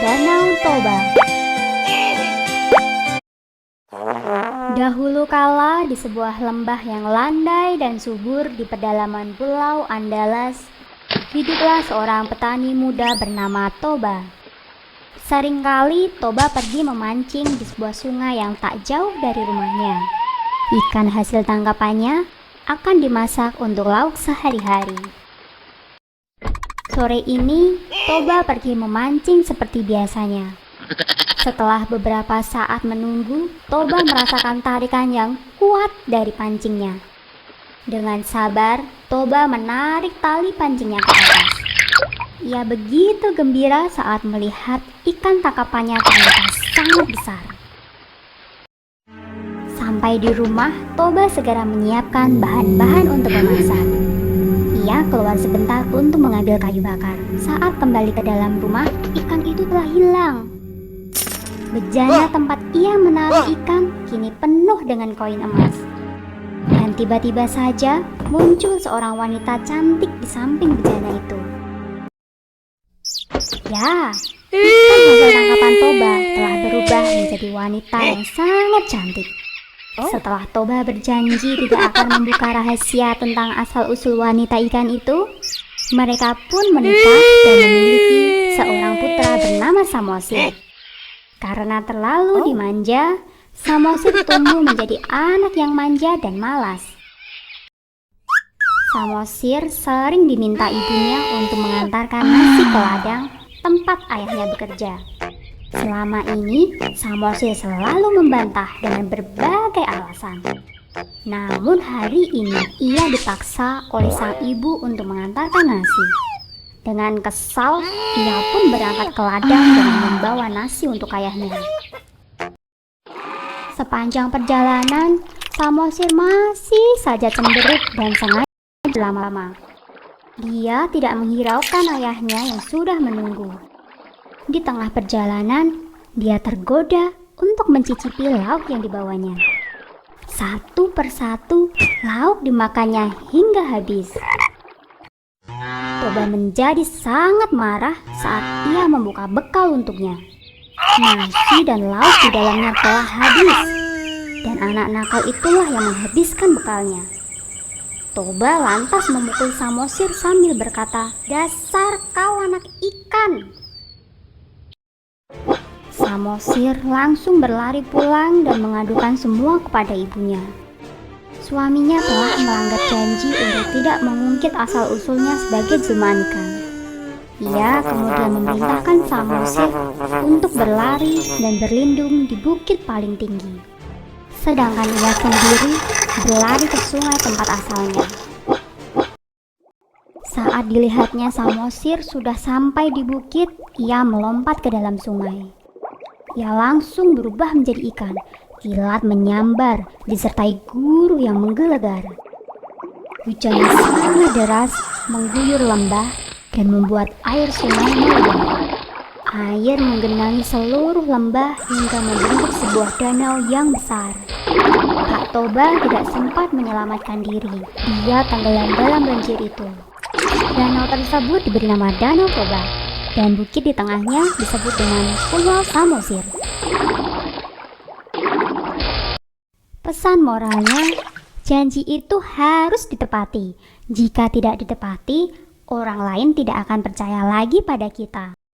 Danau Toba. Dahulu kala di sebuah lembah yang landai dan subur di pedalaman Pulau Andalas, hiduplah seorang petani muda bernama Toba. Seringkali Toba pergi memancing di sebuah sungai yang tak jauh dari rumahnya. Ikan hasil tangkapannya akan dimasak untuk lauk sehari-hari. Sore ini, Toba pergi memancing seperti biasanya. Setelah beberapa saat menunggu, Toba merasakan tarikan yang kuat dari pancingnya. Dengan sabar, Toba menarik tali pancingnya ke atas. Ia begitu gembira saat melihat ikan tangkapannya ternyata sangat besar. Sampai di rumah, Toba segera menyiapkan bahan-bahan untuk memasak. Ia keluar sebentar untuk mengambil kayu bakar. Saat kembali ke dalam rumah, ikan itu telah hilang. Bejana tempat ia menaruh ikan kini penuh dengan koin emas. Dan tiba-tiba saja muncul seorang wanita cantik di samping bejana itu. Ya, ikan hasil tangkapan Toba telah berubah menjadi wanita yang sangat cantik. Setelah Toba berjanji tidak akan membuka rahasia tentang asal-usul wanita ikan itu, mereka pun menikah dan memiliki seorang putra bernama Samosir. Karena terlalu dimanja, Samosir tumbuh menjadi anak yang manja dan malas. Samosir sering diminta ibunya untuk mengantarkan nasi ke ladang tempat ayahnya bekerja. Selama ini, Samosir selalu membantah dengan berbagai alasan. Namun hari ini, ia dipaksa oleh sang ibu untuk mengantarkan nasi. Dengan kesal, ia pun berangkat ke ladang dan membawa nasi untuk ayahnya. Sepanjang perjalanan, Samosir masih saja cemberut dan sengaja lama-lama. Dia tidak menghiraukan ayahnya yang sudah menunggu. Di tengah perjalanan, dia tergoda untuk mencicipi lauk yang dibawanya. Satu persatu, lauk dimakannya hingga habis. Toba menjadi sangat marah saat ia membuka bekal untuknya. Nasi dan lauk di dalamnya telah habis, dan anak nakal itulah yang menghabiskan bekalnya. Toba lantas memukul Samosir sambil berkata, "Dasar kau anak ikan!" Samosir langsung berlari pulang dan mengadukan semua kepada ibunya. Suaminya telah melanggar janji untuk tidak mengungkit asal-usulnya sebagai jelmaan ikan. Ia kemudian memerintahkan Samosir untuk berlari dan berlindung di bukit paling tinggi. Sedangkan ia sendiri berlari ke sungai tempat asalnya. Saat dilihatnya Samosir sudah sampai di bukit, ia melompat ke dalam sungai. Ia langsung berubah menjadi ikan. Kilat menyambar disertai guru yang menggelegar. Hujan yang sangat deras mengguyur lembah dan membuat air sungai meluap. Air menggenangi seluruh lembah hingga membentuk sebuah danau yang besar. Kak Toba tidak sempat menyelamatkan diri. Dia tenggelam dalam banjir itu. Danau tersebut diberi nama Danau Toba, dan bukit di tengahnya disebut dengan Pulau Samosir. Pesan moralnya, janji itu harus ditepati. Jika tidak ditepati, orang lain tidak akan percaya lagi pada kita.